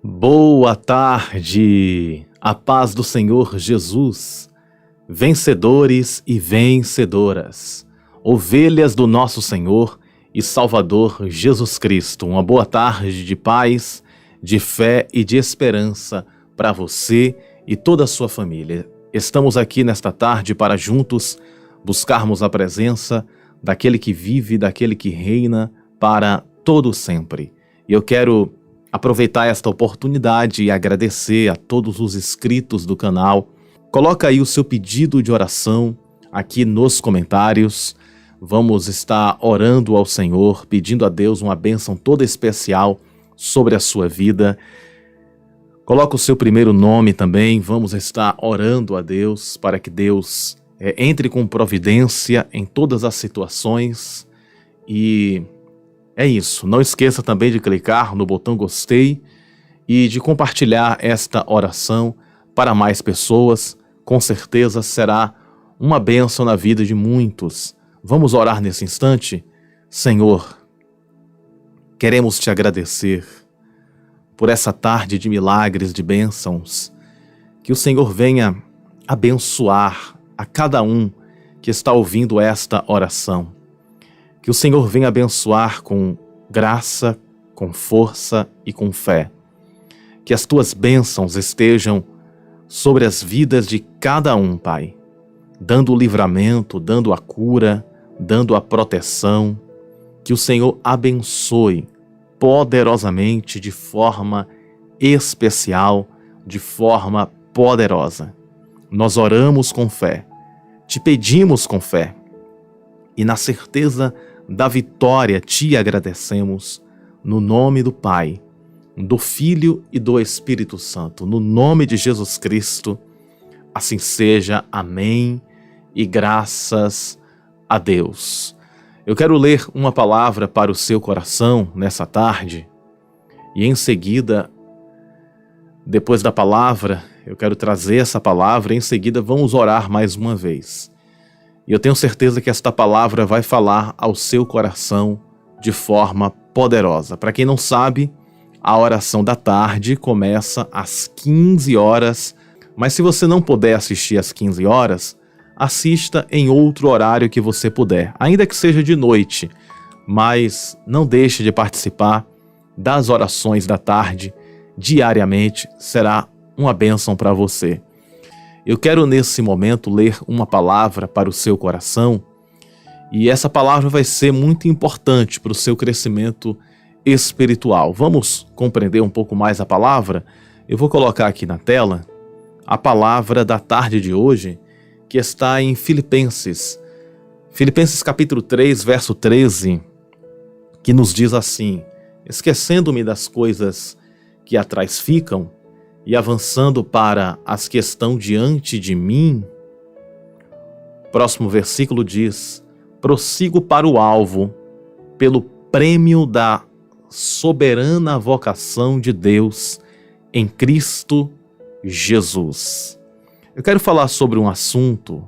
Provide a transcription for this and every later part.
Boa tarde, a paz do Senhor Jesus, vencedores e vencedoras, ovelhas do nosso Senhor e Salvador Jesus Cristo. Uma boa tarde de paz, de fé e de esperança para você e toda a sua família. Estamos aqui nesta tarde para juntos buscarmos a presença daquele que vive, daquele que reina para todo sempre. E eu quero aproveitar esta oportunidade e agradecer a todos os inscritos do canal. Coloca aí o seu pedido de oração aqui nos comentários. Vamos estar orando ao Senhor, pedindo a Deus uma bênção toda especial sobre a sua vida. Coloca o seu primeiro nome também. Vamos estar orando a Deus para que Deus entre com providência em todas as situações. E é isso, não esqueça também de clicar no botão gostei e de compartilhar esta oração para mais pessoas. Com certeza será uma bênção na vida de muitos. Vamos orar nesse instante? Senhor, queremos te agradecer por essa tarde de milagres, de bênçãos. Que o Senhor venha abençoar a cada um que está ouvindo esta oração. Que o Senhor venha abençoar com graça, com força e com fé. Que as tuas bênçãos estejam sobre as vidas de cada um, Pai, dando o livramento, dando a cura, dando a proteção. Que o Senhor abençoe poderosamente, de forma especial, de forma poderosa. Nós oramos com fé, te pedimos com fé, e na certeza da vitória te agradecemos, no nome do Pai, do Filho e do Espírito Santo, no nome de Jesus Cristo, assim seja, amém, e graças a Deus. Eu quero ler uma palavra para o seu coração nessa tarde, e em seguida, depois da palavra, eu quero trazer essa palavra, e em seguida vamos orar mais uma vez. E eu tenho certeza que esta palavra vai falar ao seu coração de forma poderosa. Para quem não sabe, a oração da tarde começa às 15 horas, mas se você não puder assistir às 15 horas, assista em outro horário que você puder, ainda que seja de noite, mas não deixe de participar das orações da tarde diariamente, será uma bênção para você. Eu quero nesse momento ler uma palavra para o seu coração, e essa palavra vai ser muito importante para o seu crescimento espiritual. Vamos compreender um pouco mais a palavra? Eu vou colocar aqui na tela a palavra da tarde de hoje, que está em Filipenses. Filipenses capítulo 3, verso 13, que nos diz assim: esquecendo-me das coisas que atrás ficam, e avançando para as que estão diante de mim. Próximo versículo diz: prossigo para o alvo, pelo prêmio da soberana vocação de Deus em Cristo Jesus. Eu quero falar sobre um assunto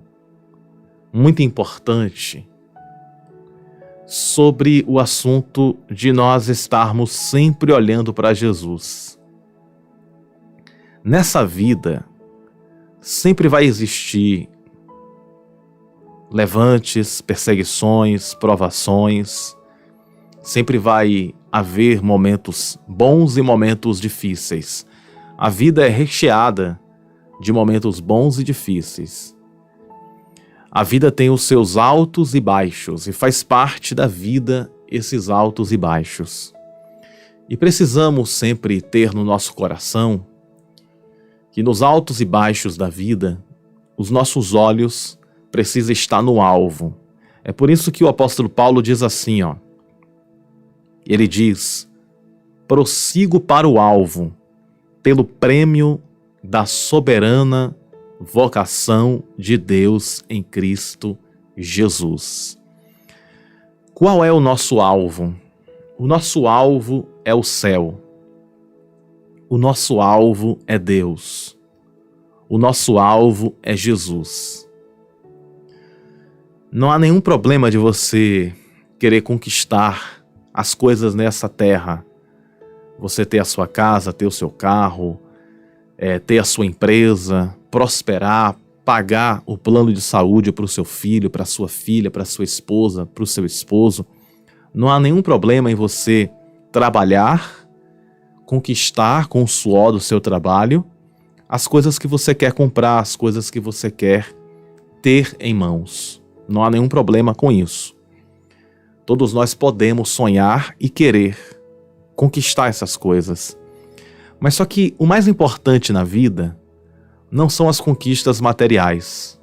muito importante, sobre o assunto de nós estarmos sempre olhando para Jesus. Nessa vida, sempre vai existir levantes, perseguições, provações. Sempre vai haver momentos bons e momentos difíceis. A vida é recheada de momentos bons e difíceis. A vida tem os seus altos e baixos, e faz parte da vida esses altos e baixos. E precisamos sempre ter no nosso coração que nos altos e baixos da vida, os nossos olhos precisam estar no alvo. É por isso que o apóstolo Paulo diz assim, ele diz: prossigo para o alvo, pelo prêmio da soberana vocação de Deus em Cristo Jesus. Qual é o nosso alvo? O nosso alvo é o céu. O nosso alvo é Deus. O nosso alvo é Jesus. Não há nenhum problema de você querer conquistar as coisas nessa terra, você ter a sua casa, ter o seu carro, ter a sua empresa, prosperar, pagar o plano de saúde para o seu filho, para a sua filha, para a sua esposa, para o seu esposo. Não há nenhum problema em você trabalhar, conquistar com o suor do seu trabalho as coisas que você quer comprar, as coisas que você quer ter em mãos. Não há nenhum problema com isso. Todos nós podemos sonhar e querer conquistar essas coisas. Mas só que o mais importante na vida não são as conquistas materiais.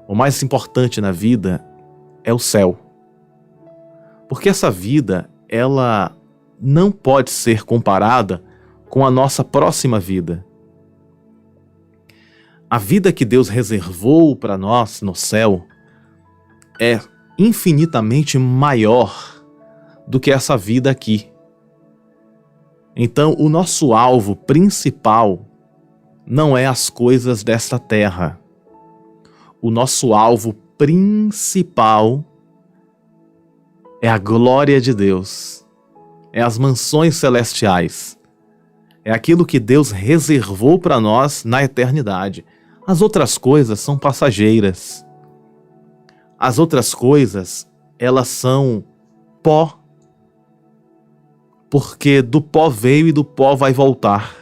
O mais importante na vida é o céu. Porque essa vida, ela não pode ser comparada com a nossa próxima vida. A vida que Deus reservou para nós no céu é infinitamente maior do que essa vida aqui. Então, o nosso alvo principal não é as coisas desta terra. O nosso alvo principal é a glória de Deus, é as mansões celestiais, é aquilo que Deus reservou para nós na eternidade. As outras coisas são passageiras. As outras coisas, elas são pó, porque do pó veio e do pó vai voltar.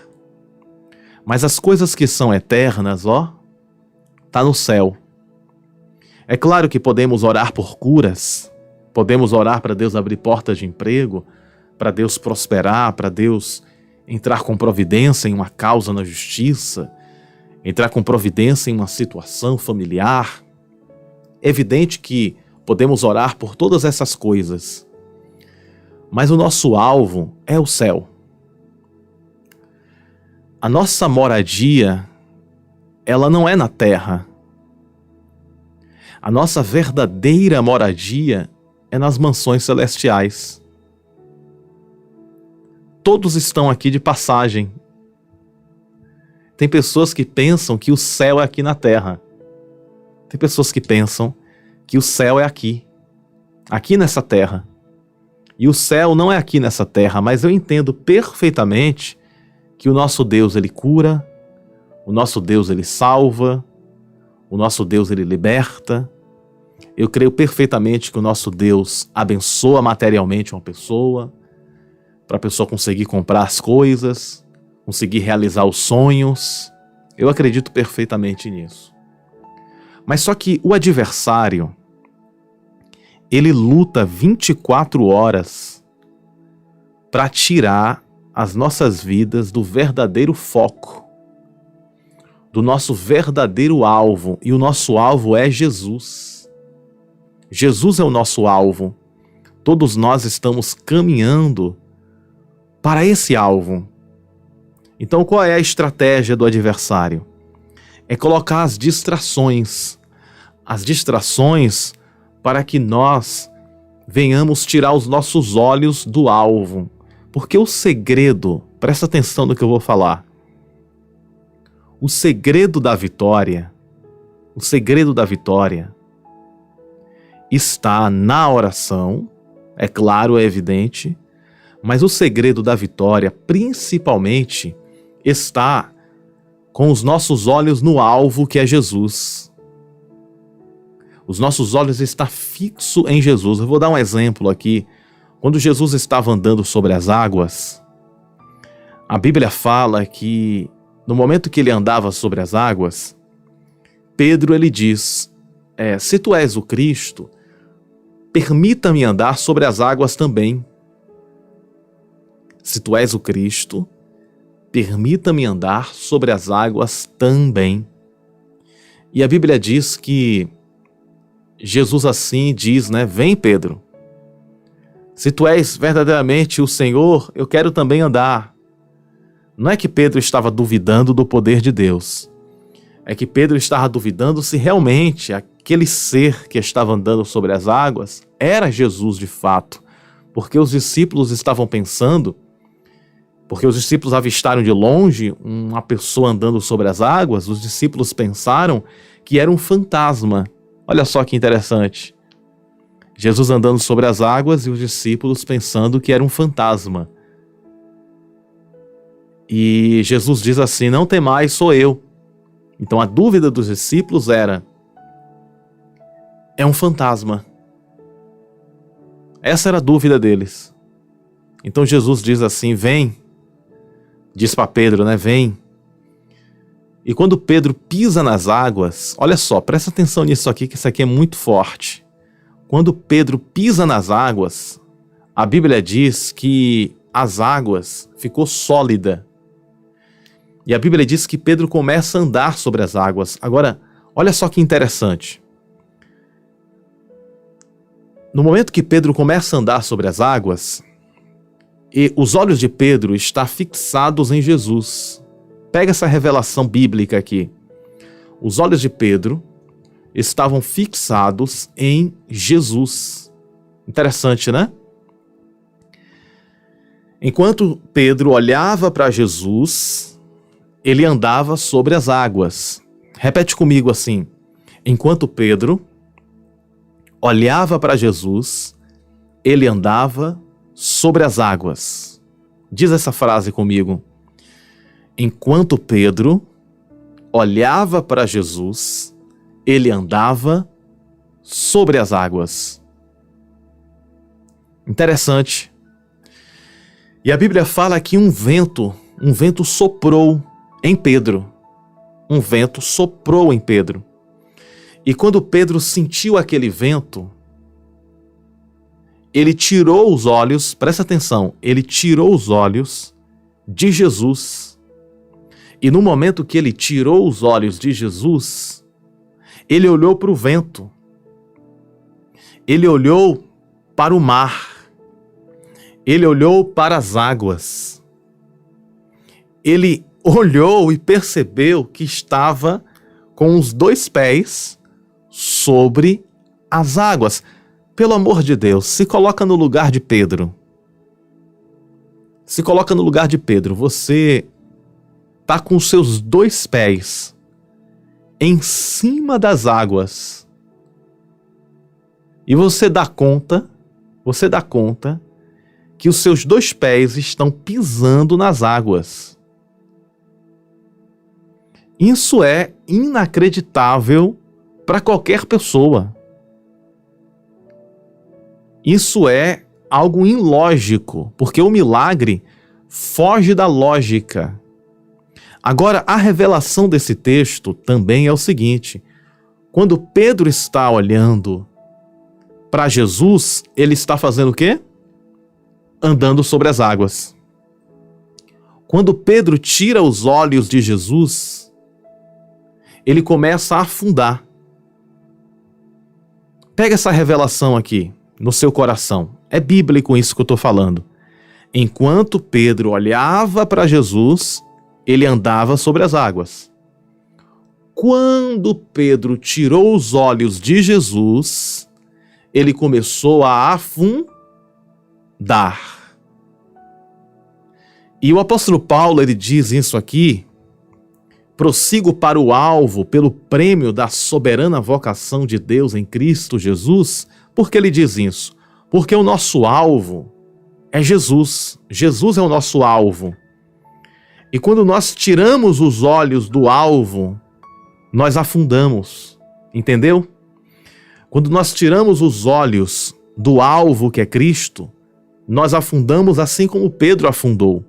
Mas as coisas que são eternas, tá no céu. É claro que podemos orar por curas, podemos orar para Deus abrir portas de emprego, para Deus prosperar, para Deus entrar com providência em uma causa na justiça, entrar com providência em uma situação familiar. É evidente que podemos orar por todas essas coisas, mas o nosso alvo é o céu. A nossa moradia, ela não é na terra. A nossa verdadeira moradia é nas mansões celestiais. Todos estão aqui de passagem. Tem pessoas que pensam que o céu é aqui na terra. Tem pessoas que pensam que o céu é aqui nessa terra. E o céu não é aqui nessa terra, mas eu entendo perfeitamente que o nosso Deus, ele cura, o nosso Deus, ele salva, o nosso Deus, ele liberta. Eu creio perfeitamente que o nosso Deus abençoa materialmente uma pessoa, para a pessoa conseguir comprar as coisas, conseguir realizar os sonhos. Eu acredito perfeitamente nisso. Mas só que o adversário, ele luta 24 horas para tirar as nossas vidas do verdadeiro foco, do nosso verdadeiro alvo. E o nosso alvo é Jesus. Jesus é o nosso alvo. Todos nós estamos caminhando para esse alvo. Então, qual é a estratégia do adversário? É colocar as distrações para que nós venhamos tirar os nossos olhos do alvo. Porque o segredo, presta atenção no que eu vou falar, o segredo da vitória está na oração, é claro, é evidente, mas o segredo da vitória, principalmente, está com os nossos olhos no alvo, que é Jesus. Os nossos olhos estão fixos em Jesus. Eu vou dar um exemplo aqui. Quando Jesus estava andando sobre as águas, a Bíblia fala que no momento que ele andava sobre as águas, Pedro, ele diz, se tu és o Cristo, permita-me andar sobre as águas também. Se tu és o Cristo, permita-me andar sobre as águas também. E a Bíblia diz que Jesus assim diz, vem Pedro, se tu és verdadeiramente o Senhor, eu quero também andar. Não é que Pedro estava duvidando do poder de Deus, é que Pedro estava duvidando se realmente aquele ser que estava andando sobre as águas era Jesus de fato, porque os discípulos estavam pensando, porque os discípulos avistaram de longe uma pessoa andando sobre as águas, os discípulos pensaram que era um fantasma. Olha só que interessante. Jesus andando sobre as águas e os discípulos pensando que era um fantasma. E Jesus diz assim: não temais, sou eu. Então a dúvida dos discípulos era: é um fantasma. Essa era a dúvida deles. Então Jesus diz assim: vem. Diz para Pedro, né? Vem. E quando Pedro pisa nas águas, olha só, presta atenção nisso aqui, que isso aqui é muito forte. Quando Pedro pisa nas águas, a Bíblia diz que as águas ficou sólida. E a Bíblia diz que Pedro começa a andar sobre as águas. Agora, olha só que interessante. No momento que Pedro começa a andar sobre as águas, e os olhos de Pedro estão fixados em Jesus. Pega essa revelação bíblica aqui. Os olhos de Pedro estavam fixados em Jesus. Interessante, né? Enquanto Pedro olhava para Jesus, ele andava sobre as águas. Repete comigo assim: enquanto Pedro olhava para Jesus, ele andava sobre as águas. Diz essa frase comigo. Enquanto Pedro olhava para Jesus, ele andava sobre as águas. Interessante. E a Bíblia fala que um vento soprou em Pedro. Um vento soprou em Pedro. E quando Pedro sentiu aquele vento, ele tirou os olhos, presta atenção, ele tirou os olhos de Jesus. E no momento que ele tirou os olhos de Jesus, ele olhou para o vento. Ele olhou para o mar. Ele olhou para as águas. Ele olhou e percebeu que estava com os 2 pés sobre as águas. Pelo amor de Deus, se coloca no lugar de Pedro. Se coloca no lugar de Pedro. Você está com os seus 2 pés em cima das águas. E você dá conta que os seus 2 pés estão pisando nas águas. Isso é inacreditável para qualquer pessoa. Isso é algo ilógico, porque o milagre foge da lógica. Agora, a revelação desse texto também é o seguinte: quando Pedro está olhando para Jesus, ele está fazendo o quê? Andando sobre as águas. Quando Pedro tira os olhos de Jesus, ele começa a afundar. Pega essa revelação aqui no seu coração. É bíblico isso que eu estou falando. Enquanto Pedro olhava para Jesus, ele andava sobre as águas. Quando Pedro tirou os olhos de Jesus, ele começou a afundar. E o apóstolo Paulo, ele diz isso aqui: prossigo para o alvo pelo prêmio da soberana vocação de Deus em Cristo Jesus. Por que ele diz isso? Porque o nosso alvo é Jesus. Jesus é o nosso alvo. E quando nós tiramos os olhos do alvo, nós afundamos. Entendeu? Quando nós tiramos os olhos do alvo, que é Cristo, nós afundamos assim como Pedro afundou.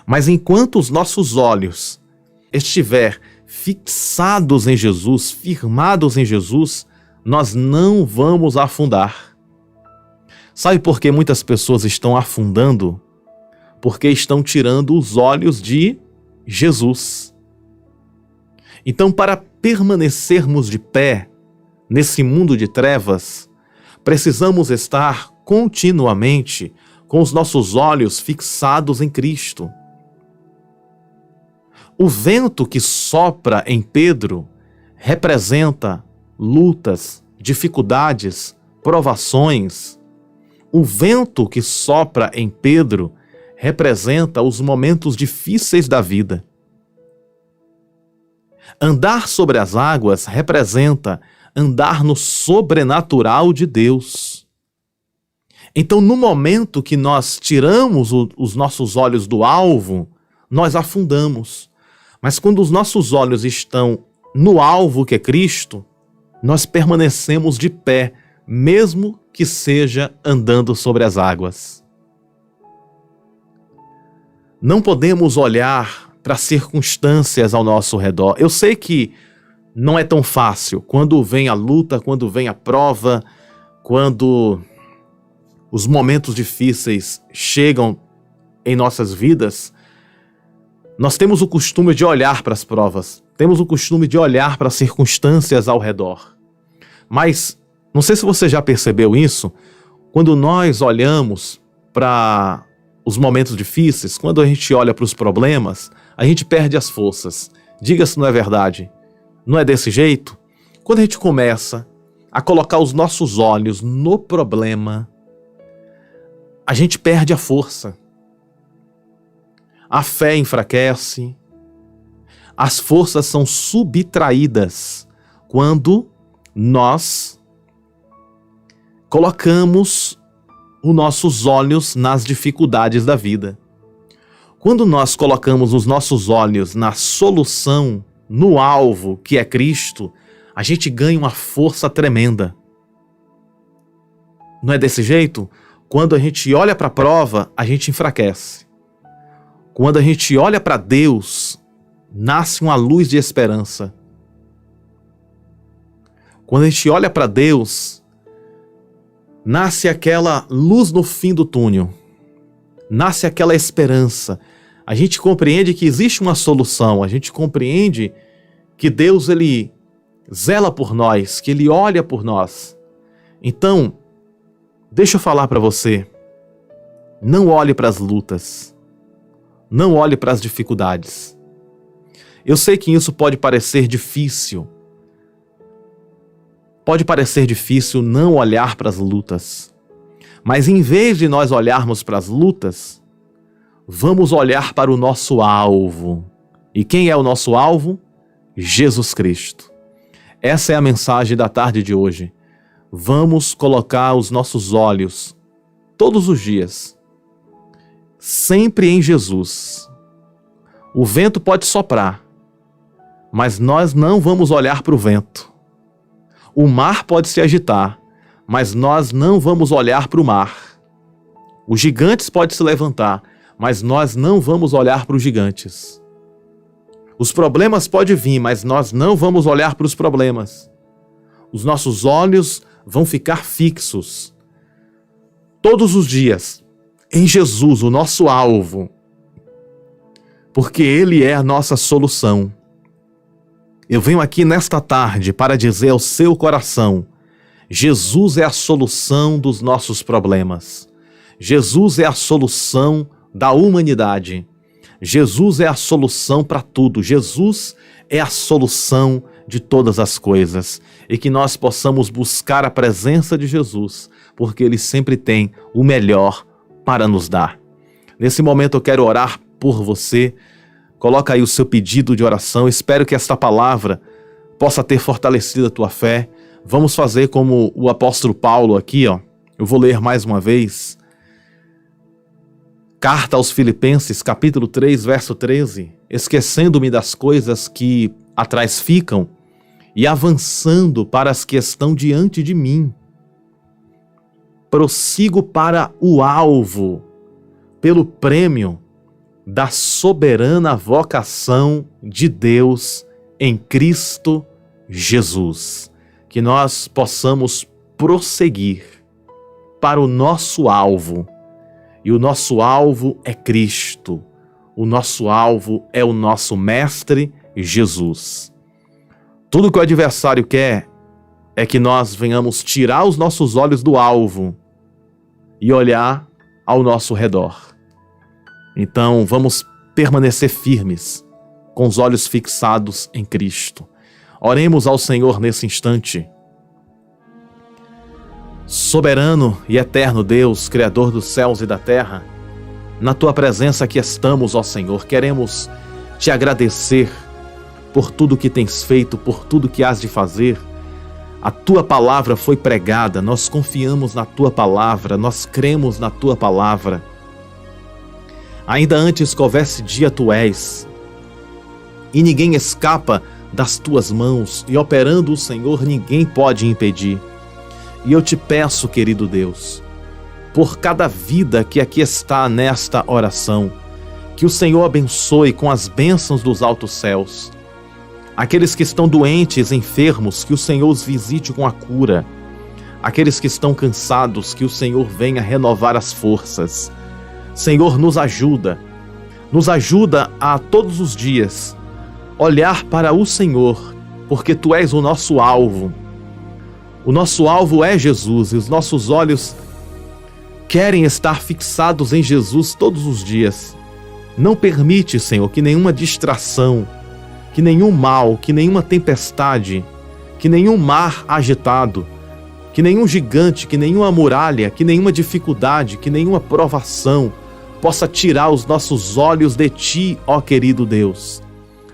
Mas enquanto os nossos olhos estiver fixados em Jesus, firmados em Jesus, nós não vamos afundar. Sabe por que muitas pessoas estão afundando? Porque estão tirando os olhos de Jesus. Então, para permanecermos de pé nesse mundo de trevas, precisamos estar continuamente com os nossos olhos fixados em Cristo. O vento que sopra em Pedro representa lutas, dificuldades, provações. O vento que sopra em Pedro representa os momentos difíceis da vida. Andar sobre as águas representa andar no sobrenatural de Deus. Então, no momento que nós tiramos os nossos olhos do alvo, nós afundamos. Mas quando os nossos olhos estão no alvo, que é Cristo, nós permanecemos de pé, mesmo que seja andando sobre as águas. Não podemos olhar para as circunstâncias ao nosso redor. Eu sei que não é tão fácil. Quando vem a luta, quando vem a prova, quando os momentos difíceis chegam em nossas vidas, nós temos o costume de olhar para as provas, temos o costume de olhar para as circunstâncias ao redor. Mas, não sei se você já percebeu isso, quando nós olhamos para os momentos difíceis, quando a gente olha para os problemas, a gente perde as forças. Diga se não é verdade. Não é desse jeito? Quando a gente começa a colocar os nossos olhos no problema, a gente perde a força. A fé enfraquece. As forças são subtraídas quando nós colocamos os nossos olhos nas dificuldades da vida. Quando nós colocamos os nossos olhos na solução, no alvo, que é Cristo, a gente ganha uma força tremenda. Não é desse jeito? Quando a gente olha para a prova, a gente enfraquece. Quando a gente olha para Deus, nasce uma luz de esperança. Quando a gente olha para Deus, nasce aquela luz no fim do túnel. Nasce aquela esperança. A gente compreende que existe uma solução. A gente compreende que Deus, Ele zela por nós, que Ele olha por nós. Então, deixa eu falar para você. Não olhe para as lutas. Não olhe para as dificuldades. Eu sei que isso pode parecer difícil. Pode parecer difícil não olhar para as lutas. Mas em vez de nós olharmos para as lutas, vamos olhar para o nosso alvo. E quem é o nosso alvo? Jesus Cristo. Essa é a mensagem da tarde de hoje. Vamos colocar os nossos olhos, todos os dias, sempre em Jesus. O vento pode soprar, mas nós não vamos olhar para o vento. O mar pode se agitar, mas nós não vamos olhar para o mar. Os gigantes podem se levantar, mas nós não vamos olhar para os gigantes. Os problemas podem vir, mas nós não vamos olhar para os problemas. Os nossos olhos vão ficar fixos todos os dias em Jesus, o nosso alvo, porque Ele é a nossa solução. Eu venho aqui nesta tarde para dizer ao seu coração: Jesus é a solução dos nossos problemas. Jesus é a solução da humanidade. Jesus é a solução para tudo. Jesus é a solução de todas as coisas. E que nós possamos buscar a presença de Jesus, porque Ele sempre tem o melhor para nos dar. Nesse momento eu quero orar por você. Coloca aí o seu pedido de oração. Espero que esta palavra possa ter fortalecido a tua fé. Vamos fazer como o apóstolo Paulo aqui, ó. Eu vou ler mais uma vez. Carta aos Filipenses, capítulo 3, verso 13. Esquecendo-me das coisas que atrás ficam e avançando para as que estão diante de mim. Prossigo para o alvo, pelo prêmio da soberana vocação de Deus em Cristo Jesus. Que nós possamos prosseguir para o nosso alvo. E o nosso alvo é Cristo. O nosso alvo é o nosso Mestre Jesus. Tudo que o adversário quer é que nós venhamos tirar os nossos olhos do alvo e olhar ao nosso redor. Então vamos permanecer firmes, com os olhos fixados em Cristo. Oremos ao Senhor nesse instante. Soberano e eterno Deus, Criador dos céus e da terra, na Tua presença aqui estamos, ó Senhor. Queremos Te agradecer por tudo que tens feito, por tudo que has de fazer. A tua palavra foi pregada, nós confiamos na tua palavra, nós cremos na tua palavra. Ainda antes que houvesse dia, tu és, e ninguém escapa das tuas mãos, e operando o Senhor, ninguém pode impedir. E eu te peço, querido Deus, por cada vida que aqui está nesta oração, que o Senhor abençoe com as bênçãos dos altos céus. Aqueles que estão doentes, enfermos, que o Senhor os visite com a cura. Aqueles que estão cansados, que o Senhor venha renovar as forças. Senhor, nos ajuda a todos os dias olhar para o Senhor, porque Tu és o nosso alvo. O nosso alvo é Jesus e os nossos olhos querem estar fixados em Jesus todos os dias. Não permite, Senhor, que nenhuma distração, que nenhum mal, que nenhuma tempestade, que nenhum mar agitado, que nenhum gigante, que nenhuma muralha, que nenhuma dificuldade, que nenhuma provação possa tirar os nossos olhos de Ti, ó querido Deus.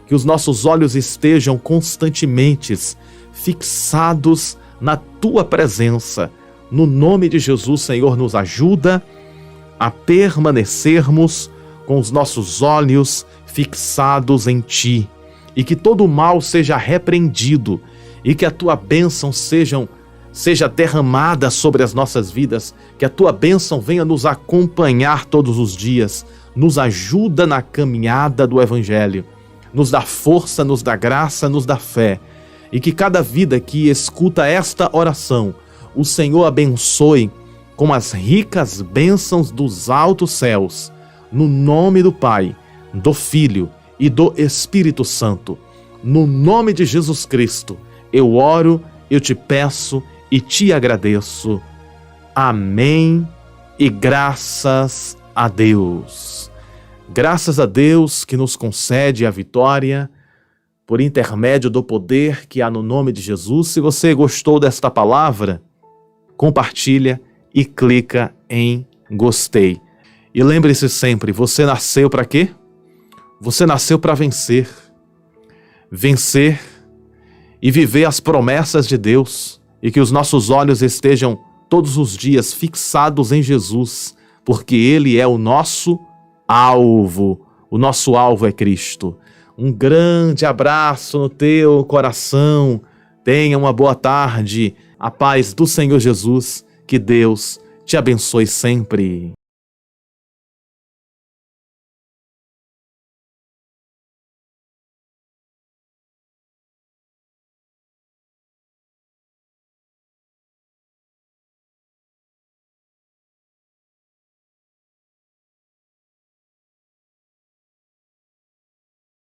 Que os nossos olhos estejam constantemente fixados na Tua presença. No nome de Jesus, Senhor, nos ajuda a permanecermos com os nossos olhos fixados em Ti. E que todo o mal seja repreendido, e que a Tua bênção seja derramada sobre as nossas vidas, que a Tua bênção venha nos acompanhar todos os dias, nos ajuda na caminhada do Evangelho, nos dá força, nos dá graça, nos dá fé, e que cada vida que escuta esta oração, o Senhor abençoe com as ricas bênçãos dos altos céus, no nome do Pai, do Filho e do Espírito Santo. No nome de Jesus Cristo, eu oro, eu te peço e te agradeço. Amém e graças a Deus. Graças a Deus que nos concede a vitória por intermédio do poder que há no nome de Jesus. Se você gostou desta palavra, compartilha e clica em gostei. E lembre-se sempre, você nasceu para quê? Você nasceu para vencer. Vencer e viver as promessas de Deus, e que os nossos olhos estejam todos os dias fixados em Jesus, porque Ele é o nosso alvo. O nosso alvo é Cristo. Um grande abraço no teu coração. Tenha uma boa tarde. A paz do Senhor Jesus. Que Deus te abençoe sempre.